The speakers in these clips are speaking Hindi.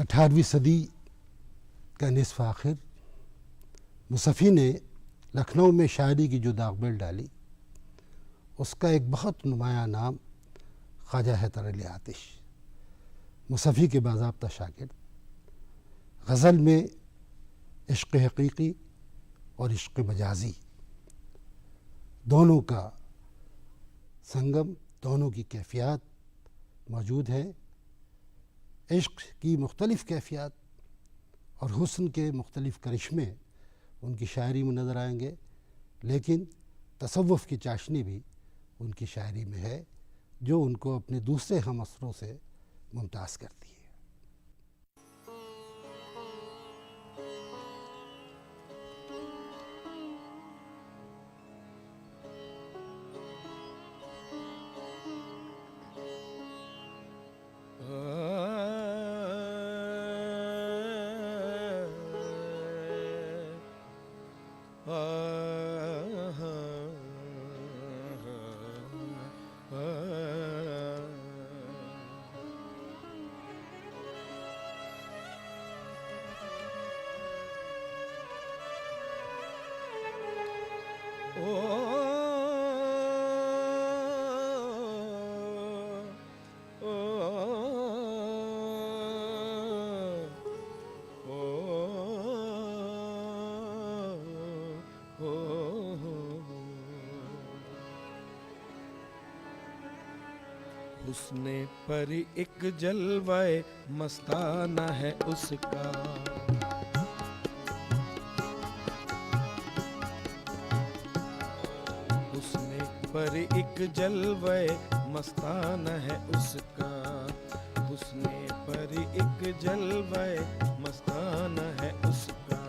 18वीं सदी का निसफ आखिर मुसफ़ी ने लखनऊ में शायरी की जो दागबेल डाली, उसका एक बहुत नुमाया नाम ख्वाजा हैदर अली आतिश, मुसफ़ी के बाज़ाब्ता शागिर्द, गज़ल में इश्क़ हकीकी और इश्क़ मजाजी दोनों का संगम, दोनों की कैफियत मौजूद है। इश्क़ की मुख्तलिफ़ कैफियत और हुस्न के मुख्तलिफ़ करिश्मे उनकी शायरी में नज़र आएंगे, लेकिन तसव्वुफ़ की चाशनी भी उनकी शायरी में है जो उनको अपने दूसरे हम असरों से मुमताज़ करती है। हुस्ने पर एक जलवाए मस्ताना है उसका, हुस्ने पर एक जलवाए मस्ताना है उसका, हुस्ने पर एक जलवाए मस्ताना है उसका।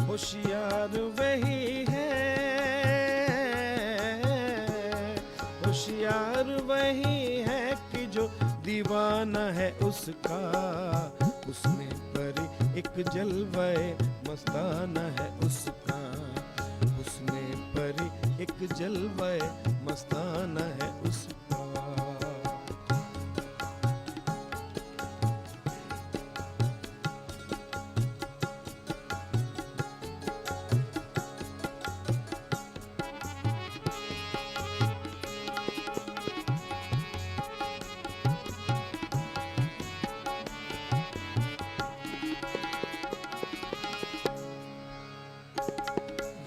होशियार वही है, होशियार वही है कि जो दीवाना है उसका। हुस्ने पर एक जलवाए मस्ताना है उसका, हुस्ने पर एक जलवाए मस्ताना है उसका।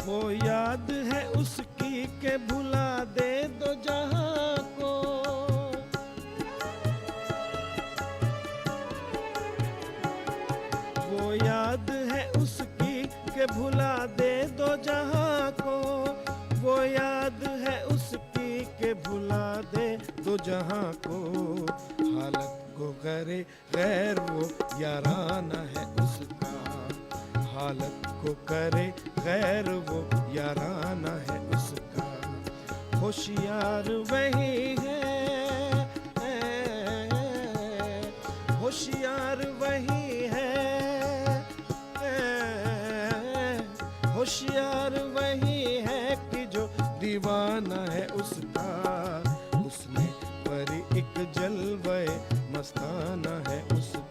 वो याद है उसकी के भुला दे दो जहां को, वो याद है उसकी के भुला दे दो जहां को, वो याद है उसकी के भुला दे दो जहां को। हालत को करे गैर वो याराना है उसका, हालत को करे गैर वो याराना है उसका। होशियार वही है, होशियार वही है, होशियार वही है कि जो दीवाना है उसका। उसने पर एक जलवे मस्ताना है उसका।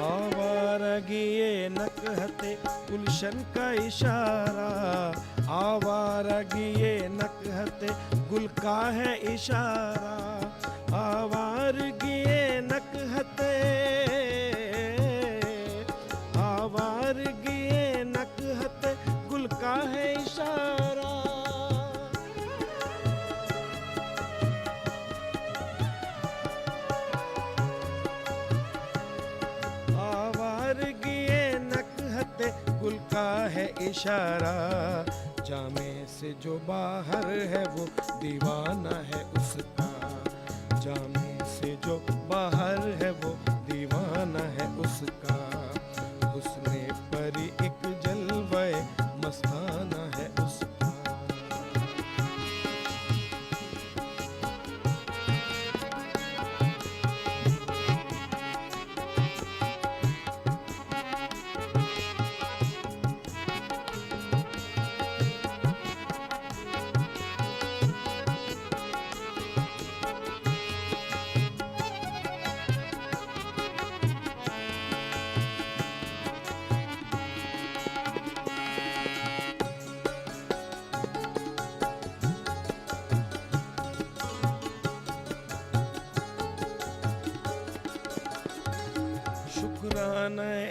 आवारगिए नकहते गुलशन का इशारा, आवारगिए नकहते गुल का है इशारा। आवारगिए नकहते, आवारगिए नकहते गुल का है इशारा। आवारगिए नकहते गुल का है इशारा। जामे से जो बाहर है वो दीवाना है उसका, जामे से जो बाहर है वो दीवाना है उसका। हुस्ने पर एक जलवे मस्ताना है उसका।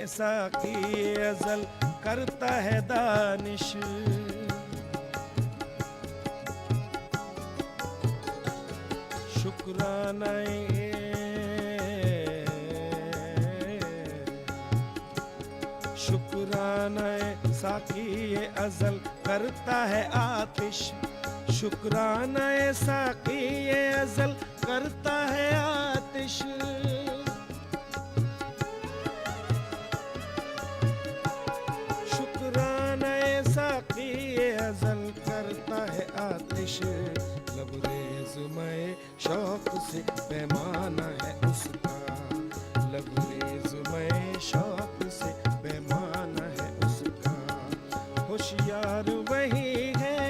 साकी ये अजल करता है दानिश। शुक्राना साकी ये अजल करता है आतिश। शुक्राना साकी ये अजल करता है आतिश। शुक्राना साकी ये अजल करता है आतिश। लबरेज में शौक से पैमाना है उसका। लबरेज में शौक से पैमाना है उसका। होशियार वही है,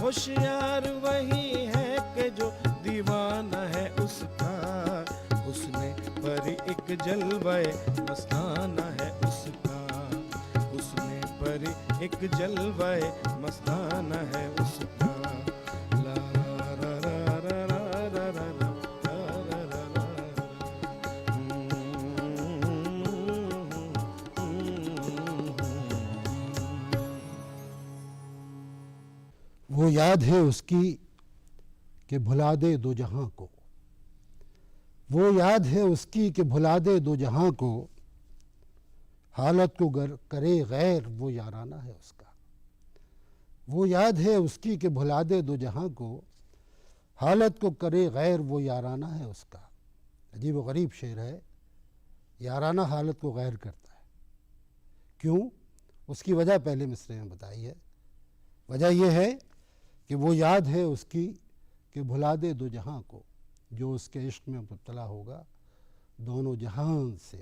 होशियार वही है कि जो दीवाना है उसका। उसने पर एक जलवाए मस्ताना है उसका। उसने पर एक जलवाए मस्ताना है उसका। ला रा रा रा रा रा रा रा। वो याद है उसकी कि भुला दे दो जहां को। वो याद है उसकी कि भुला दे दो जहां को। हालत को करे गैर वो याराना है उसका। वो याद है उसकी कि भुला दे दो जहां को। हालत को करे गैर वो याराना है उसका। अजीब व गरीब शेर है। याराना हालत को गैर करता है। क्यों? उसकी वजह पहले मिसरे में बताई है। वजह यह है कि वो याद है उसकी कि भुला दे दो जहां को। जो उसके इश्क में मुब्तला होगा दोनों जहान से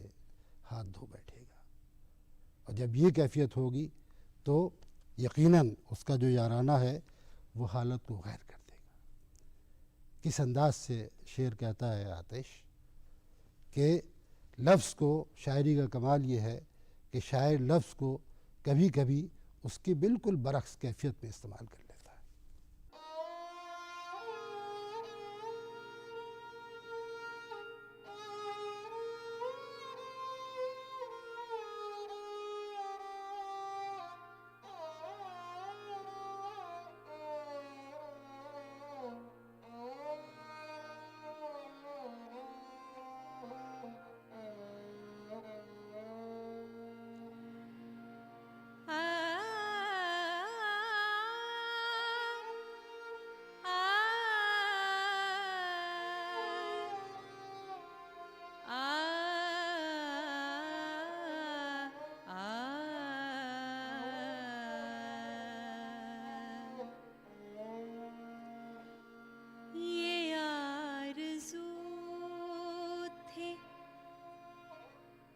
हाथ धो बैठेगा। और जब ये कैफियत होगी तो यकीनन उसका जो याराना है वो हालत को गैर कर देगा। किस अंदाज से शेर कहता है आतिश कि लफ्ज़ को, शायरी का कमाल ये है कि शायर लफ्ज़ को कभी कभी उसकी बिल्कुल बरक्स कैफियत में इस्तेमाल कर लेता है।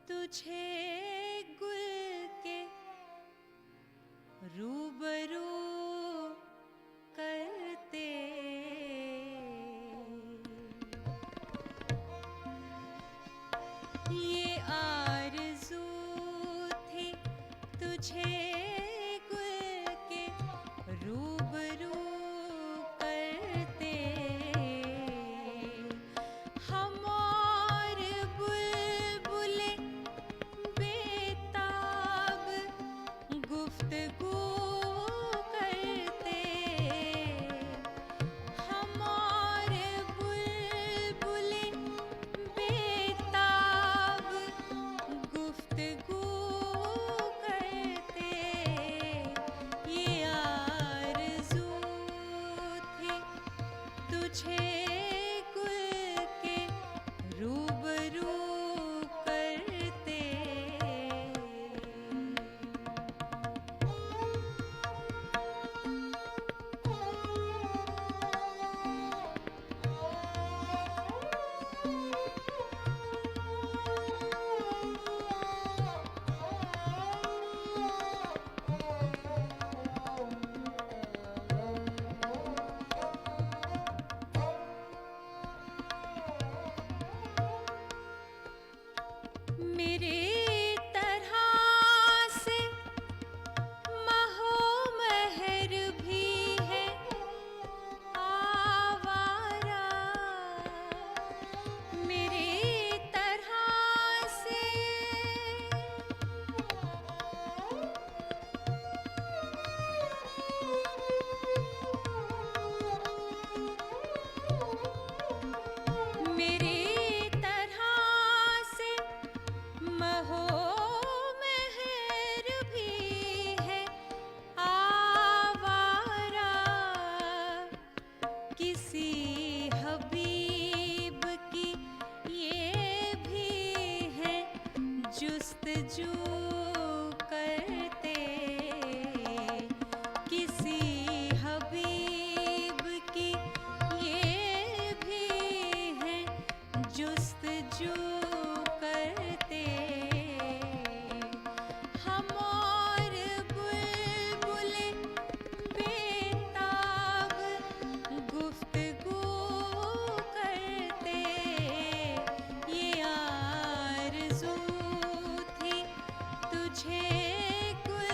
तुझे गुल के रूबरू करते, ये आरज़ू थी तुझे गुल के रूबरू करते। हम और बुलबुले बेताब गुफ्तगू करते। हम और बुलबुले बेताब गुफ्तगू करते। जस्तजू करते किसी हबीब की ये भी है जस्तजू करते हम और बुलबुले बेताब गुफ्तगू करते ये आरज़ू थी तुझे गुल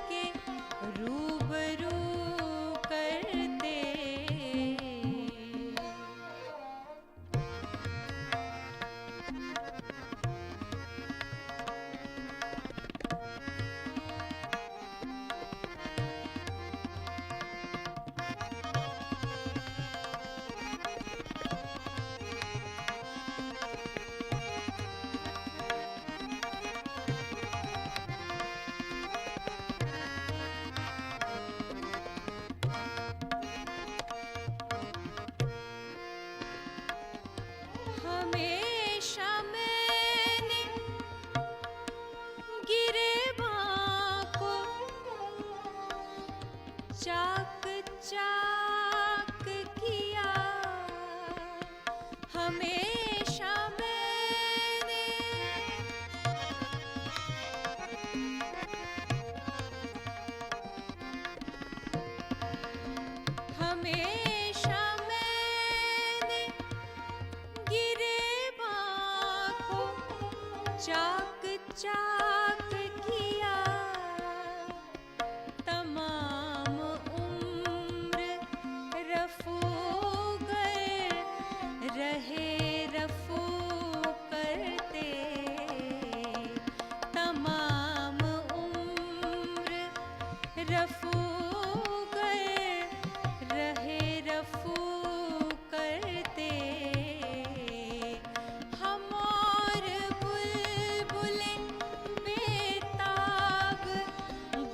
के रूबरू करते। हमेशा मैंने गिरेबां को चाक चाक किया हमेशा मैंने हमेशा मैंने गिरेबां को चाक चाक किया तमाम उम्र रफू गए रहे रफू करते तमाम उम्र रफू गए रहे रफू करते हम और बुलबुले बेताब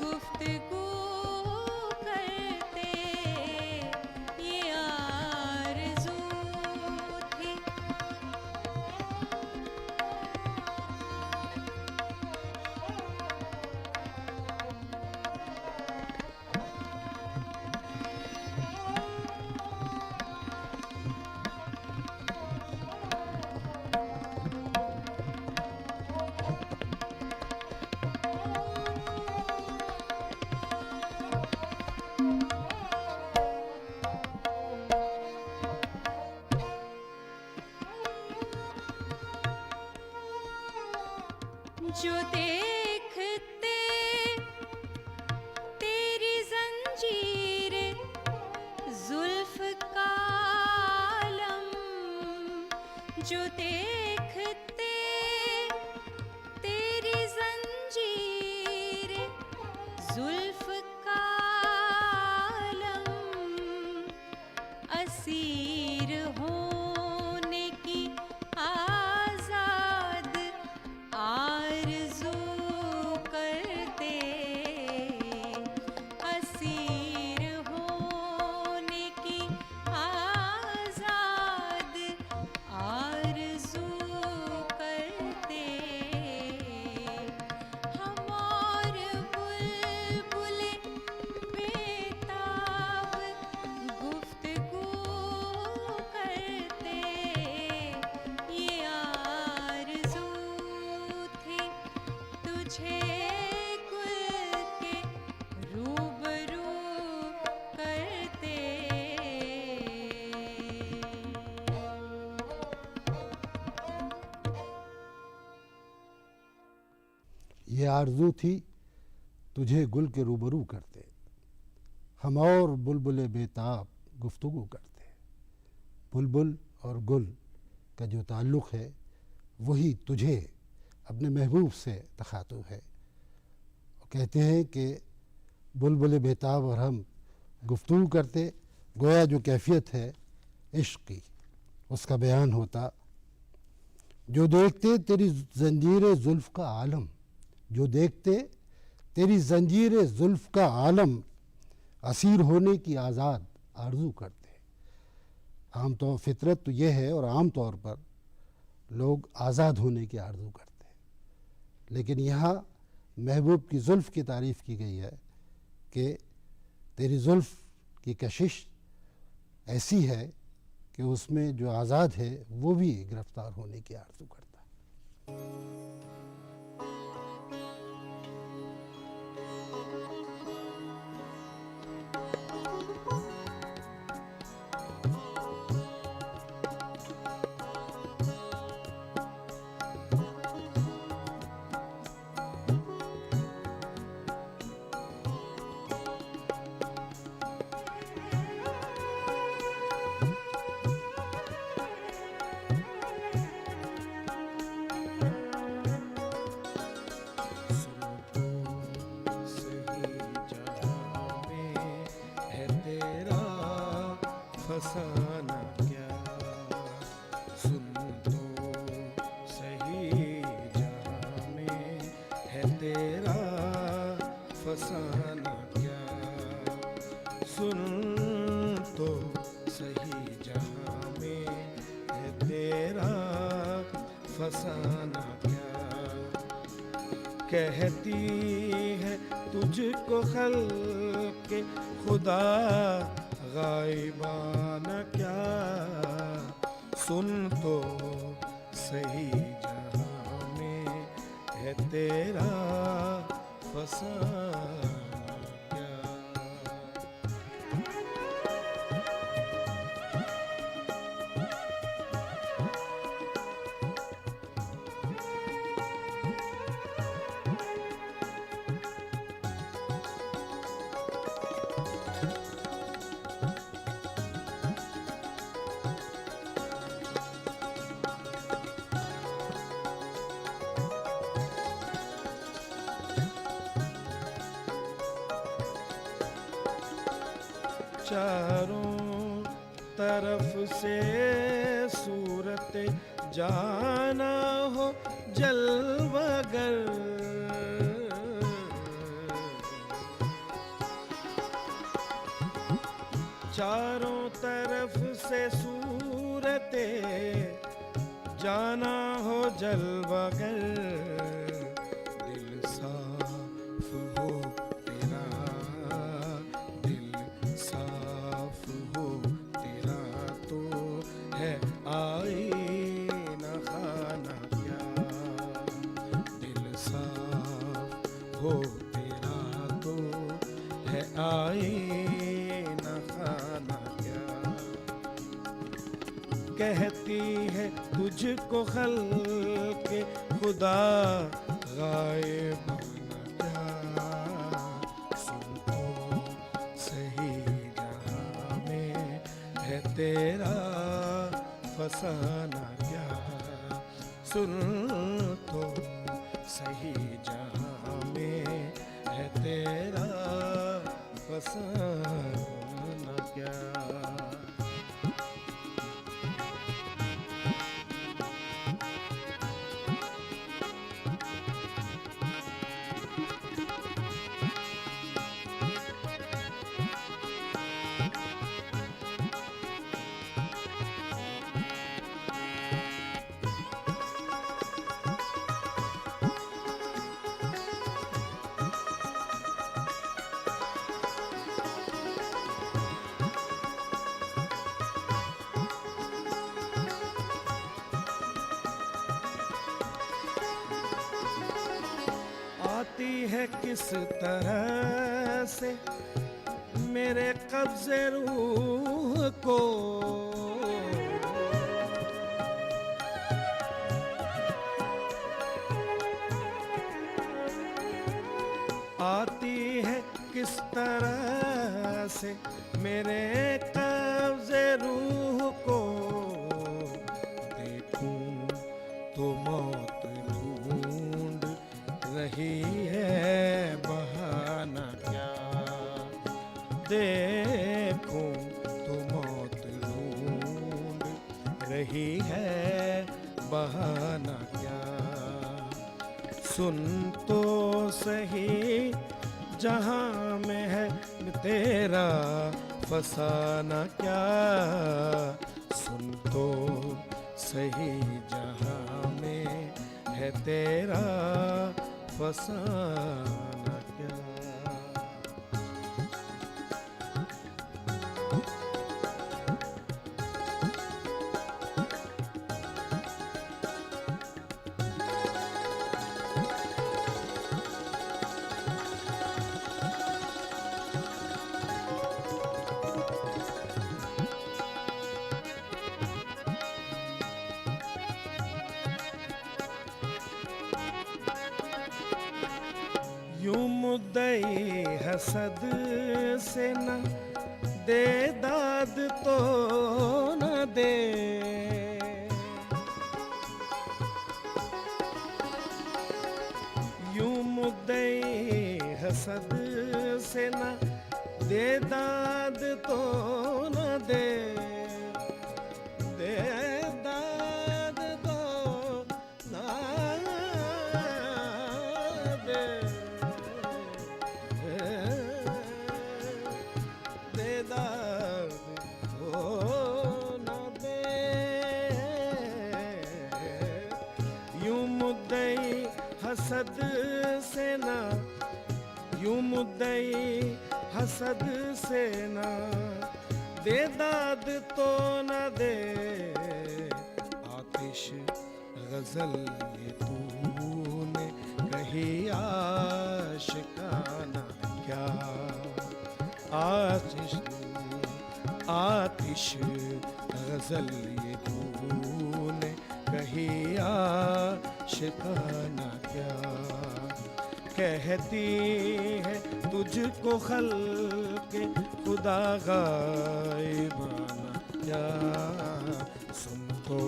गुफ्तगू करते ये आरज़ू थी जो देखते तेरी जंजीरें जुल्फ का आलम जो देखते तेरी जंजीरें जुल्फ का आलम असीर होने की आजाद आरज़ू करते असीर होने की आजाद आरज़ू करते हम और बुलबुले बेताब गुफ्तगू करते ये आरज़ू थी तुझे गुल के रूबरू करते। ये आरज़ू थी तुझे गुल के रूबरू करते हम और बुलबुले बेताब गुफ्तगू करते। बुलबुल और गुल का जो ताल्लुक़ है वही तुझे अपने महबूब से तखातुब है। कहते हैं कि बुलबुल बेताब और हम गुफ्तगू करते गोया जो कैफियत है इश्क की उसका बयान होता। जो देखते तेरी जंजीर जुल्फ़ का आलम जो देखते तेरी जंजीर जुल्फ़ का आलम असीर होने की आज़ाद आरज़ू करते। आम तौर फितरत तो ये है और आम तौर पर लोग आज़ाद होने की आरज़ू करते हैं लेकिन यहाँ महबूब की जुल्फ़ की तारीफ़ की गई है कि तेरी जुल्फ़ की कशिश ऐसी है कि उसमें जो आज़ाद है वो भी गिरफ़्तार होने की आरज़ू करता है। फसाना क्या, सुन तो सही जहाँ में है तेरा फसाना क्या, सुन तो सही जहाँ में है तेरा फसाना क्या। कहती है तुझको खल्क़े खुदा गायबाना क्या, सुन तो सही जहाँ में है तेरा फसाना क्या। चारों तरफ से सूरत जाना हो जलवागर, चारों तरफ से सूरत जाना हो जलवागर, दिल साफ हो तेरा, दिल साफ हो तेरा तो है आईना खाना क्या, दिल साफ हो तेरा तो है आईना खाना क्या। कहती है तुझको खल्क़े खुदा गायबाना क्या, सुन तो सही जहाँ में है तेरा फसाना क्या, सुन तो सही जहाँ में है तेरा फसाना क्या। आती है किस तरह से मेरे कब्ज़े रूह को, आती है किस तरह से मेरे कब्ज़े रूह को, देखूं तो मौत ढूंढ रही है बहाना क्या, देखूं तो मौत ढूंढ रही है बहाना क्या, सुन तो सही जहाँ में है तेरा फसाना क्या, सुन तो सही जहाँ में है तेरा फसाना क्या। यूं मुद्दई हसद से न दे दाद तो न दे, यूं मुद्दई हसद से न दे दाद तो न दे, दे दाद तो न दे, दे दाद तो न दे। यूं मुद्दई हसद से ना, यूं मुद्दई हसद से ना दे दाद तो न दे। आतिश गजल ये तूने कही आशिकाना क्या, आतिश आतिश गजल ये तूने कही आशिकाना क्या। कहती है तुझको खल्क़े खुदा गायबाना क्या। सुन तो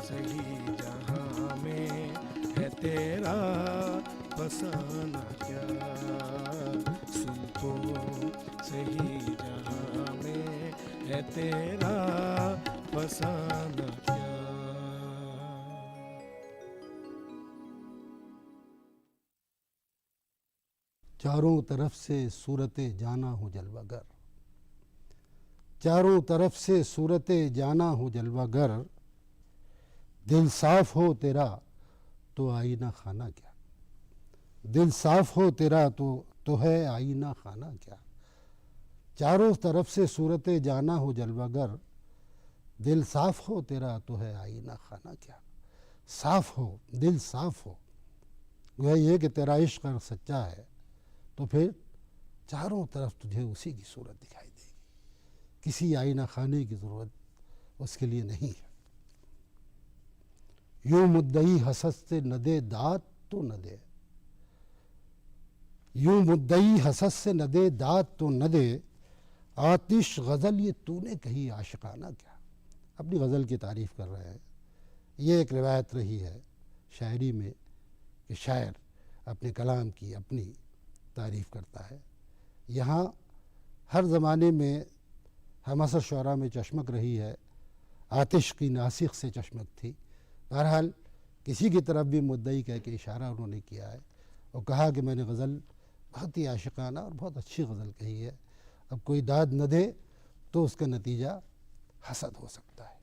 सही जहाँ में है तेरा फसाना क्या। सुन तो सही जहाँ में है तेरा फसाना क्या। चारों तरफ से सूरते जाना हूँ जलवागर, चारों तरफ से सूरते जाना हूँ जलवागर। दिल साफ हो तेरा तो आईना खाना क्या, दिल साफ हो तेरा तो है आईना खाना क्या। चारों तरफ से सूरते जाना हो जलवागर, दिल साफ हो तेरा तो है आईना खाना क्या। साफ हो, दिल साफ हो, वह ये कि तेरा इश्क अगर सच्चा है तो फिर चारों तरफ तुझे उसी की सूरत दिखाई देगी। किसी आईना खाने की ज़रूरत उसके लिए नहीं है। यूं मुद्दई हसद से न दे दाद तो न दे, यूं मुद्दई हसद से न दे दाद तो न दे। आतिश गज़ल ये तूने कही आशिकाना क्या। अपनी गज़ल की तारीफ़ कर रहे हैं। ये एक रिवायत रही है शायरी में कि शायर अपने कलाम की अपनी तारीफ़ करता है। यहाँ हर ज़माने में हमअसर शुअरा में चश्मक रही है, आतिश की नासिक से चश्मक थी। बहरहाल किसी की तरफ भी मुद्दई कह के इशारा उन्होंने किया है और कहा कि मैंने गज़ल बहुत ही आशिकाना और बहुत अच्छी गज़ल कही है। अब कोई दाद न दे तो उसका नतीजा हसद हो सकता है।